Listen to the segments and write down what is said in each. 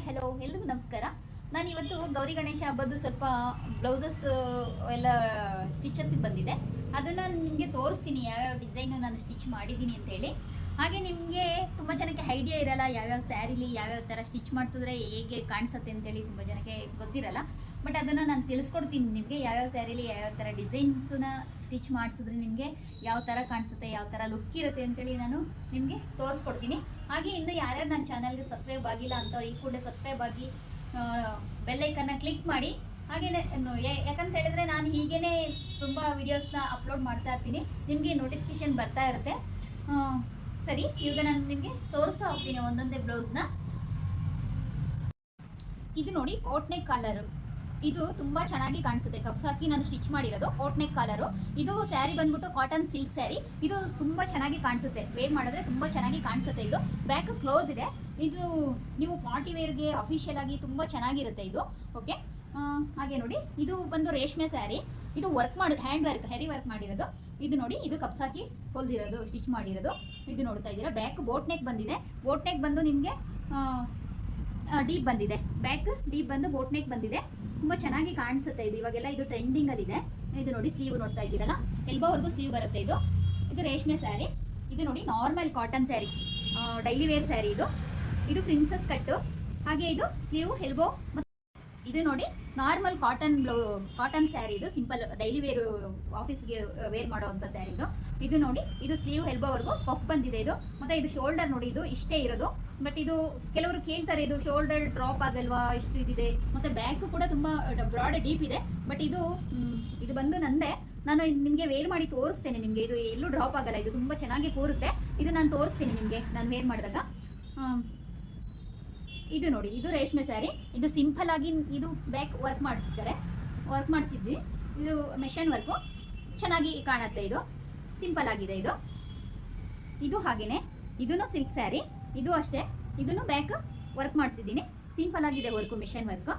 Hello ಎಲ್ರಿಗೂ ನಮಸ್ಕಾರ. ನಾನು ಇವತ್ತು ಗೌರಿ ಗಣೇಶ ಹಬ್ಬದ್ದು ಸ್ವಲ್ಪ ಬ್ಲೌಸಸ್ ಎಲ್ಲ ಸ್ಟಿಚಸ್ಸಿಗೆ ಬಂದಿದೆ. ಅದನ್ನು ನಿಮಗೆ ತೋರಿಸ್ತೀನಿ ಯಾವ್ಯಾವ ಡಿಸೈನು ನಾನು ಸ್ಟಿಚ್ ಮಾಡಿದ್ದೀನಿ ಅಂತೇಳಿ. ಹಾಗೆ ನಿಮಗೆ ತುಂಬ ಜನಕ್ಕೆ ಐಡಿಯಾ ಇರಲ್ಲ ಯಾವ್ಯಾವ ಸ್ಯಾರಿಲಿ ಯಾವ್ಯಾವ ಥರ ಸ್ಟಿಚ್ ಮಾಡಿಸಿದ್ರೆ ಹೇಗೆ ಕಾಣಿಸುತ್ತೆ ಅಂತೇಳಿ ತುಂಬ ಜನಕ್ಕೆ ಗೊತ್ತಿರಲ್ಲ. ಬಟ್ ಅದನ್ನು ನಾನು ತಿಳಿಸ್ಕೊಡ್ತೀನಿ ನಿಮಗೆ ಯಾವ್ಯಾವ ಸ್ಯಾರಿಲಿ ಯಾವ್ಯಾವ ಥರ ಡಿಸೈನ್ಸನ್ನ ಸ್ಟಿಚ್ ಮಾಡಿಸಿದ್ರೆ ನಿಮಗೆ ಯಾವ ಥರ ಕಾಣಿಸುತ್ತೆ, ಯಾವ ಥರ ಲುಕ್ ಇರುತ್ತೆ ಅಂತೇಳಿ ನಾನು ನಿಮಗೆ ತೋರಿಸ್ಕೊಡ್ತೀನಿ. ಹಾಗೆ ಇನ್ನು ಯಾರ್ಯಾರು ನನ್ನ ಚಾನಲ್ಗೆ ಸಬ್ಸ್ಕ್ರೈಬ್ ಆಗಿಲ್ಲ ಅಂತವ್ರು ಈ ಕೂಡ ಸಬ್ಸ್ಕ್ರೈಬ್ ಆಗಿ ಬೆಲ್ಲೈಕನ್ನ ಕ್ಲಿಕ್ ಮಾಡಿ. ಹಾಗೆಯೇ ಯಾಕಂತ ಹೇಳಿದ್ರೆ ನಾನು ಹೀಗೇ ತುಂಬ ವಿಡಿಯೋಸ್ನ ಅಪ್ಲೋಡ್ ಮಾಡ್ತಾ ಇರ್ತೀನಿ, ನಿಮಗೆ ನೋಟಿಫಿಕೇಶನ್ ಬರ್ತಾ ಇರುತ್ತೆ. ಸರಿ, ಈಗ ನಾನು ನಿಮಗೆ ತೋರಿಸ್ತಾ ಹೋಗ್ತೀನಿ ಒಂದೊಂದೇ ಬ್ಲೌಸ್ನ. ಇದು ನೋಡಿ ಕೋಟ್ ನೆಕ್ ಕಾಲರು, ಇದು ತುಂಬ ಚೆನ್ನಾಗಿ ಕಾಣಿಸುತ್ತೆ. ಕಪ್ಸ್ ಹಾಕಿ ನಾನು ಸ್ಟಿಚ್ ಮಾಡಿರೋದು ಕೋಟ್ ನೆಕ್ ಕಾಲರು. ಇದು ಸ್ಯಾರಿ ಬಂದ್ಬಿಟ್ಟು ಕಾಟನ್ ಸಿಲ್ಕ್ ಸ್ಯಾರಿ. ಇದು ತುಂಬ ಚೆನ್ನಾಗಿ ಕಾಣಿಸುತ್ತೆ, ವೇರ್ ಮಾಡಿದ್ರೆ ತುಂಬ ಚೆನ್ನಾಗಿ ಕಾಣಿಸುತ್ತೆ. ಇದು ಬ್ಯಾಕ್ ಕ್ಲೋಸ್ ಇದೆ. ಇದು ನೀವು ಪಾರ್ಟಿ ವೇರ್ಗೆ ಅಫಿಷಿಯಲ್ ಆಗಿ ತುಂಬ ಚೆನ್ನಾಗಿರುತ್ತೆ ಇದು. ಓಕೆ, ಹಾಗೆ ನೋಡಿ ಇದು ಬಂದು ರೇಷ್ಮೆ ಸ್ಯಾರಿ. ಇದು ವರ್ಕ್ ಮಾಡೋದು ಹ್ಯಾಂಡ್ ವರ್ಕ್, ಹೆರಿ ವರ್ಕ್ ಮಾಡಿರೋದು. ಇದು ನೋಡಿ, ಇದು ಕಪ್ಸ್ ಹಾಕಿ ಹೊಲ್ದಿರೋದು, ಸ್ಟಿಚ್ ಮಾಡಿರೋದು. ಇದು ನೋಡ್ತಾ ಇದ್ದೀರಾ, ಬ್ಯಾಕ್ ಬೋಟ್ ನೆಕ್ ಬಂದಿದೆ. ಬೋಟ್ ನೆಕ್ ಬಂದು ನಿಮಗೆ ಡೀಪ್ ಬಂದಿದೆ, ಬ್ಯಾಕ್ ಡೀಪ್ ಬಂದು ಬೋಟ್ ನೆಕ್ ಬಂದಿದೆ. ತುಂಬ ಚೆನ್ನಾಗಿ ಕಾಣಿಸುತ್ತೆ ಇದು. ಇವಾಗೆಲ್ಲ ಇದು ಟ್ರೆಂಡಿಂಗಲ್ಲಿದೆ. ಇದು ನೋಡಿ, ಸ್ಲೀವ್ ನೋಡ್ತಾ ಇದ್ದೀರಲ್ಲ, ಎಲ್ಬೋವರೆಗೂ ಸ್ಲೀವ್ ಬರುತ್ತೆ ಇದು. ಇದು ರೇಷ್ಮೆ ಸ್ಯಾರಿ. ಇದು ನೋಡಿ normal cotton sari, daily wear sari ಇದು. ಇದು ಪ್ರಿನ್ಸಸ್ ಕಟ್ಟು. ಹಾಗೆ ಇದು ಸ್ಲೀವ್, ಎಲ್ಬೋ. ಇದು ನೋಡಿ ನಾರ್ಮಲ್ ಕಾಟನ್ ಸ್ಯಾರಿ. ಇದು ಸಿಂಪಲ್ ಡೈಲಿ ವೇರ್ ಆಫೀಸ್ಗೆ ವೇರ್ ಮಾಡೋವಂಥ ಸ್ಯಾರಿ ಇದು. ಇದು ನೋಡಿ, ಇದು ಸ್ಲೀವ್ ಎಲ್ಬೋವರೆಗೂ ಪಫ್ ಬಂದಿದೆ ಇದು. ಮತ್ತು ಇದು ಶೋಲ್ಡರ್ ನೋಡಿ, ಇದು ಇಷ್ಟೇ ಇರೋದು. ಬಟ್ ಇದು ಕೆಲವರು ಕೇಳ್ತಾರೆ, ಇದು ಶೋಲ್ಡರ್ ಡ್ರಾಪ್ ಆಗಲ್ವಾ, ಇಷ್ಟು ಇದಿದೆ. ಮತ್ತು ಬ್ಯಾಕು ಕೂಡ ತುಂಬ ಬ್ರಾಡ್ ಡೀಪ್ ಇದೆ. ಬಟ್ ಇದು ಬಂದು ನಂದೇ, ನಾನು ನಿಮಗೆ ವೇರ್ ಮಾಡಿ ತೋರಿಸ್ತೇನೆ ನಿಮಗೆ. ಇದು ಎಲ್ಲೂ ಡ್ರಾಪ್ ಆಗಲ್ಲ, ಇದು ತುಂಬ ಚೆನ್ನಾಗಿ ಕೂರುತ್ತೆ. ಇದು ನಾನು ತೋರಿಸ್ತೀನಿ ನಿಮಗೆ ನಾನು ವೇರ್ ಮಾಡಿದಾಗ. ಇದು ನೋಡಿ, ಇದು ರೇಷ್ಮೆ ಸ್ಯಾರಿ. ಇದು ಸಿಂಪಲ್ ಆಗಿ ಇದು ಬ್ಯಾಕ್ ವರ್ಕ್ ಮಾಡ್ತಿದ್ದಾರೆ, ವರ್ಕ್ ಮಾಡಿಸಿದ್ವಿ. ಇದು ಮೆಷಿನ್ ವರ್ಕು ಚೆನ್ನಾಗಿ ಕಾಣುತ್ತೆ. ಇದು ಸಿಂಪಲ್ ಆಗಿದೆ ಇದು. ಇದು ಹಾಗೇನೆ, ಇದನ್ನು ಸಿಲ್ಕ್ ಸ್ಯಾರಿ. ಇದು ಅಷ್ಟೇ, ಇದನ್ನು ಬ್ಯಾಕ್ ವರ್ಕ್ ಮಾಡಿಸಿದ್ದೀನಿ. ಸಿಂಪಲ್ ಆಗಿದೆ ವರ್ಕು, ಮಿಷನ್ ವರ್ಕು.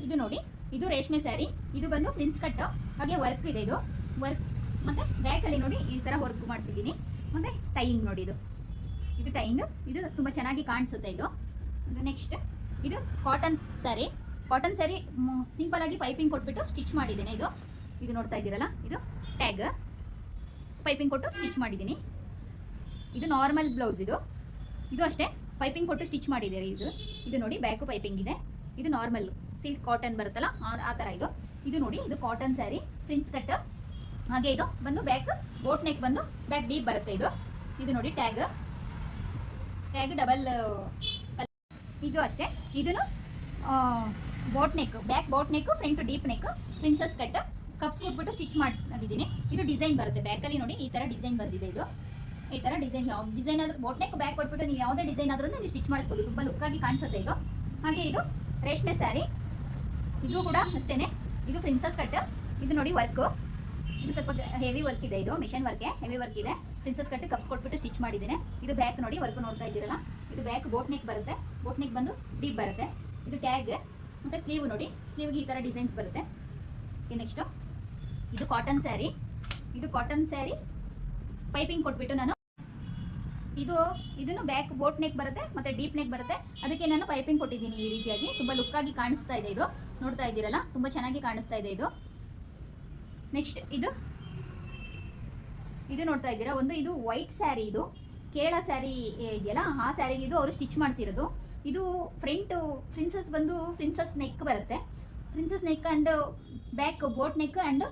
ಇದು ನೋಡಿ, ಇದು ರೇಷ್ಮೆ ಸ್ಯಾರಿ. ಇದು ಬಂದು ಫ್ರಿನ್ಸ್ ಕಟ್, ಹಾಗೆ ವರ್ಕ್ ಇದೆ ಇದು ವರ್ಕ್. ಮತ್ತು ಬ್ಯಾಕಲ್ಲಿ ನೋಡಿ ಈ ಥರ ವರ್ಕ್ ಮಾಡಿಸಿದ್ದೀನಿ. ಮತ್ತು ಟೈಯಿಂಗ್ ನೋಡಿ, ಇದು ಟೈಯಿಂಗ್. ಇದು ತುಂಬ ಚೆನ್ನಾಗಿ ಕಾಣಿಸುತ್ತೆ ಇದು. ನೆಕ್ಸ್ಟ್ ಇದು cotton sari. Cotton sari simple ಆಗಿ ಪೈಪಿಂಗ್ ಕೊಟ್ಬಿಟ್ಟು ಸ್ಟಿಚ್ ಮಾಡಿದ್ದೀನಿ ಇದು. ಇದು ನೋಡ್ತಾ ಇದ್ದೀರಲ್ಲ, ಇದು ಟ್ಯಾಗ್ ಪೈಪಿಂಗ್ ಕೊಟ್ಟು ಸ್ಟಿಚ್ ಮಾಡಿದ್ದೀನಿ. ಇದು ನಾರ್ಮಲ್ ಬ್ಲೌಸ್. ಇದು ಅಷ್ಟೇ ಪೈಪಿಂಗ್ ಕೊಟ್ಟು ಸ್ಟಿಚ್ ಮಾಡಿದ್ದೀರಿ ಇದು. ಇದು ನೋಡಿ, ಬ್ಯಾಕು ಪೈಪಿಂಗ್ ಇದೆ. ಇದು ನಾರ್ಮಲ್ ಸಿಲ್ಕ್ ಕಾಟನ್ ಬರುತ್ತಲ್ಲ ಆ ಥರ ಇದು. ಇದು ನೋಡಿ, ಇದು ಕಾಟನ್ ಸ್ಯಾರಿ, ಫ್ರಿನ್ಸ್ ಕಟ್. ಹಾಗೆ ಇದು ಬಂದು ಬ್ಯಾಕ್ ಬೋಟ್ ನೆಕ್ ಬಂದು ಬ್ಯಾಕ್ ಡೀಪ್ ಬರುತ್ತೆ ಇದು. ಇದು ನೋಡಿ ಟ್ಯಾಗ್ ಡಬಲ್. ಇದು ಅಷ್ಟೇ, ಇದನ್ನು boat neck, back boat neck, front deep neck, princess cut, cups ಕೊಟ್ಬಿಟ್ಟು ಸ್ಟಿಚ್ ಮಾಡಿದ್ದೀನಿ. ಇದು ಡಿಸೈನ್ ಬರುತ್ತೆ ಬ್ಯಾಕಲ್ಲಿ ನೋಡಿ, ಈ ಥರ ಡಿಸೈನ್ ಬಂದಿದೆ ಇದು. ಈ ಥರ ಡಿಸೈನ್, ಯಾವ ಡಿಸೈನ್ ಆದರೂ ಬೋಟ್ ನೆಕ್ ಬ್ಯಾಕ್ ಕೊಟ್ಬಿಟ್ಟು ನೀವು ಯಾವುದೇ ಡಿಸೈನ್ ಆದ್ರೂ ನೀವು ಸ್ಟಿಚ್ ಮಾಡಿಸ್ಬೋದು, ತುಂಬ ಲುಕ್ಕಾಗಿ ಕಾಣಿಸುತ್ತೆ ಇದು. ಹಾಗೆ ಇದು ರೇಷ್ಮೆ ಸ್ಯಾರಿ. ಇದು ಕೂಡ ಅಷ್ಟೇ, ಇದು ಪ್ರಿನ್ಸಸ್ ಕಟ್. ಇದು ನೋಡಿ ವರ್ಕು, ಇದು ಸ್ವಲ್ಪ ಹೆವಿ ವರ್ಕ್ ಇದೆ. ಇದು ಮಿಷನ್ ವರ್ಕೆ, ಹೆವಿ ವರ್ಕ್ ಇದೆ. ಪ್ರಿನ್ಸಸ್ ಕಟ್ ಕಪ್ಸ್ ಕೊಟ್ಬಿಟ್ಟು ಸ್ಟಿಚ್ ಮಾಡಿದ್ದೀನಿ. ಇದು ಬ್ಯಾಕ್ ನೋಡಿ, ವರ್ಕ್ ನೋಡ್ತಾ ಇದ್ದೀರಲ್ಲ, ಇದು ಬ್ಯಾಕ್ ಬೋಟ್ ನೆಕ್ ಬರುತ್ತೆ. ಬೋಟ್ ನೆಕ್ ಬಂದು ಡೀಪ್ ಬರುತ್ತೆ. ಇದು ಟ್ಯಾಗ್. ಮತ್ತು ಸ್ಲೀವ್ ನೋಡಿ, ಸ್ಲೀವ್ಗೆ ಈ ಥರ ಡಿಸೈನ್ಸ್ ಬರುತ್ತೆ. ನೆಕ್ಸ್ಟು ಇದು ಕಾಟನ್ ಸ್ಯಾರಿ. ಇದು ಕಾಟನ್ ಸ್ಯಾರಿ ಪೈಪಿಂಗ್ ಕೊಟ್ಬಿಟ್ಟು ನಾನು ಇದನ್ನು ಬ್ಯಾಕ್ ಬೋಟ್ ನೆಕ್ ಬರುತ್ತೆ ಮತ್ತು ಡೀಪ್ ನೆಕ್ ಬರುತ್ತೆ. ಅದಕ್ಕೆ ನಾನು ಪೈಪಿಂಗ್ ಕೊಟ್ಟಿದ್ದೀನಿ ಈ ರೀತಿಯಾಗಿ. ತುಂಬ ಲುಕ್ಕಾಗಿ ಕಾಣಿಸ್ತಾ ಇದೆ ಇದು. ನೋಡ್ತಾ ಇದ್ದೀರಲ್ಲ, ತುಂಬ ಚೆನ್ನಾಗಿ ಕಾಣಿಸ್ತಾ ಇದೆ ಇದು. ನೆಕ್ಸ್ಟ್ ಇದು ನೋಡ್ತಾ ಇದ್ದೀರಾ, ಒಂದು ಇದು ವೈಟ್ ಸ್ಯಾರಿ. ಇದು ಕೇರಳ ಸ್ಯಾರಿ ಇದೆಯಲ್ಲ, ಆ ಸ್ಯಾರಿಗೆ ಇದು ಅವರು ಸ್ಟಿಚ್ ಮಾಡಿಸಿರೋದು. ಇದು ಫ್ರಂಟ್ ಪ್ರಿನ್ಸಸ್ ಬಂದು ಪ್ರಿನ್ಸಸ್ ನೆಕ್ ಬರುತ್ತೆ. Princess neck and back boat neck and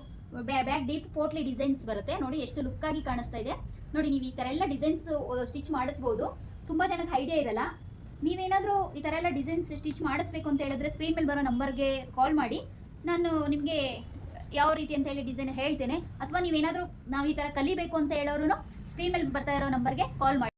back deep ಪೋಟ್ಲಿ ಡಿಸೈನ್ಸ್ ಬರುತ್ತೆ. ನೋಡಿ ಎಷ್ಟು ಲುಕ್ಕಾಗಿ ಕಾಣಿಸ್ತಾ ಇದೆ ನೋಡಿ. ನೀವು ಈ ಥರ ಎಲ್ಲ ಡಿಸೈನ್ಸ್ ಸ್ಟಿಚ್ ಮಾಡಿಸ್ಬೋದು. ತುಂಬ ಜನಕ್ಕೆ ಐಡಿಯಾ ಇರಲ್ಲ. ನೀವೇನಾದರೂ ಈ ಥರ ಎಲ್ಲ ಡಿಸೈನ್ಸ್ ಸ್ಟಿಚ್ ಮಾಡಿಸ್ಬೇಕು ಅಂತ ಹೇಳಿದ್ರೆ ಸ್ಕ್ರೀನ್ ಮೇಲೆ ಬರೋ ನಂಬರ್ಗೆ ಕಾಲ್ ಮಾಡಿ, ನಾನು ನಿಮಗೆ ಯಾವ ರೀತಿ ಅಂತ ಹೇಳಿ ಡಿಸೈನ್ ಹೇಳ್ತೇನೆ. ಅಥವಾ ನೀವೇನಾದರೂ ನಾವು ಈ ಥರ ಕಲಿಬೇಕು ಅಂತ ಹೇಳೋರು ಸ್ಕ್ರೀನ್ ಮೇಲೆ ಬರ್ತಾ ಇರೋ ನಂಬರ್ಗೆ ಕಾಲ್ ಮಾಡಿ.